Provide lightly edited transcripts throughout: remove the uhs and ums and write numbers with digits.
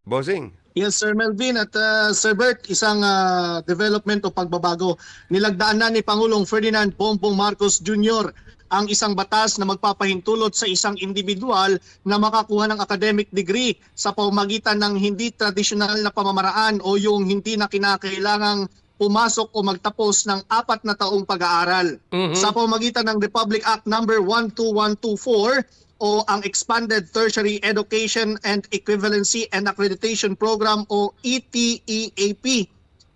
Bossing. Yes, Sir Melvin at Sir Bert, isang development o pagbabago. Nilagdaan na ni Pangulong Ferdinand Bongbong Marcos Jr. ang isang batas na magpapahintulot sa isang individual na makakuha ng academic degree sa pamamagitan ng hindi tradisyonal na pamamaraan o yung hindi na kinakailangang pumasok o magtapos ng 4 na taong pag-aaral. Sa pamamagitan ng Republic Act number 12124 o ang Expanded Tertiary Education and Equivalency and Accreditation Program o ETEAP.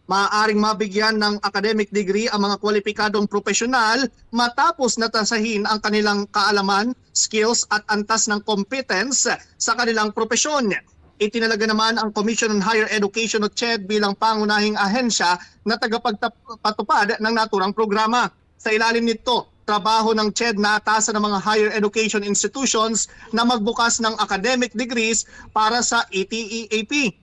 Maaaring mabigyan ng academic degree ang mga kwalipikadong profesional matapos natasahin ang kanilang kaalaman, skills at antas ng competence sa kanilang propesyon. Itinalaga naman ang Commission on Higher Education o CHED bilang pangunahing ahensya na tagapagpatupad ng naturang programa. Sa ilalim nito, trabaho ng CHED na atasan ng mga higher education institutions na magbukas ng academic degrees para sa ETEAP.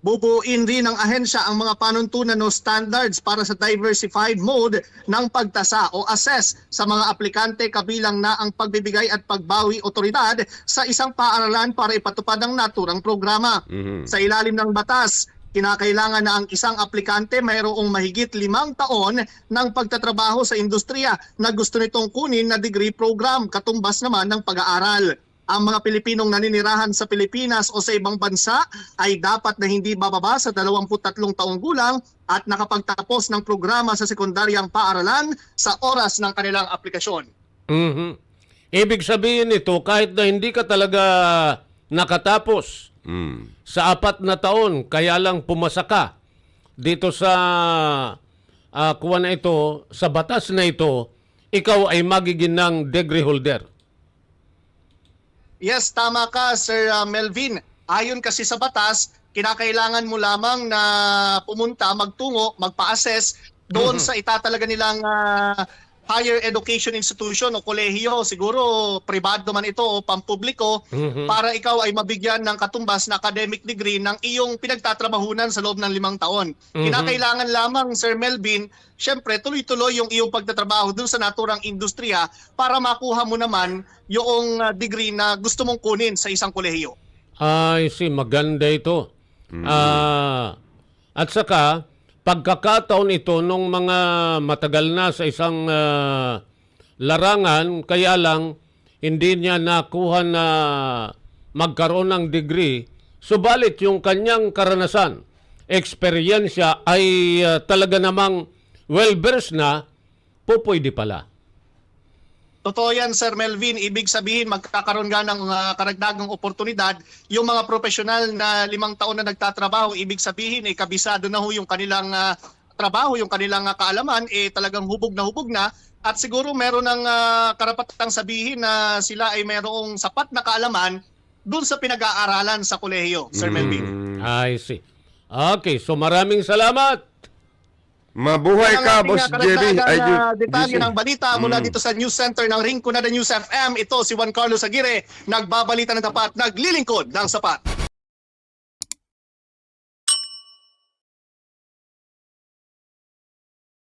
Bubuin rin ng ahensya ang mga panuntunan o standards para sa diversified mode ng pagtasa o assess sa mga aplikante kabilang na ang pagbibigay at pagbawi otoridad sa isang paaralan para ipatupad ang naturang programa. Sa ilalim ng batas, kinakailangan na ang isang aplikante mayroong mahigit 5 taon ng pagtatrabaho sa industriya na gusto nitong kunin na degree program katumbas naman ng pag-aaral. Ang mga Pilipinong naninirahan sa Pilipinas o sa ibang bansa ay dapat na hindi bababa sa 23 taong gulang at nakapagtapos ng programa sa sekundaryang paaralan sa oras ng kanilang aplikasyon. Ibig sabihin nito, kahit na hindi ka talaga nakatapos sa 4 na taon, kaya lang pumasa ka dito sa kuha na ito, sa batas na ito, ikaw ay magiging ng degree holder. Yes, tama ka, Sir Melvin. Ayon kasi sa batas, kinakailangan mo lamang na pumunta, magtungo, magpa-assess doon sa itatalaga nilang higher education institution o kolehiyo, siguro pribado man ito o pampubliko, para ikaw ay mabigyan ng katumbas na academic degree ng iyong pinagtatrabahunan sa loob ng 5 taon. Kinakailangan lamang, Sir Melvin, syempre tuloy-tuloy yung iyong pagtatrabaho dun sa naturang industriya para makuha mo naman yung degree na gusto mong kunin sa isang kolehiyo. Ay, maganda ito. At saka, pagkakataon ito nung mga matagal na sa isang larangan, kaya lang hindi niya nakuha na magkaroon ng degree, subalit yung kanyang karanasan, eksperyensya ay talaga namang well-versed na, pwede pala. Totoo yan, Sir Melvin. Ibig sabihin, magkakaroon nga ng karagdagang oportunidad. Yung mga profesional na 5 taon na nagtatrabaho, ibig sabihin, kabisado na ho yung kanilang trabaho, yung kanilang kaalaman, talagang hubog na. At siguro meron ng karapatang sabihin na sila ay mayroong sapat na kaalaman dun sa pinag-aaralan sa kolehiyo, Sir Melvin. I see. Okay, so maraming salamat. Mabuhay ka, Boss Jerry. Detalye ng balita mula dito sa News Center ng Ringkunada News FM. Ito si Juan Carlos Aguirre, nagbabalita ng tapat, naglilingkod ng sapat.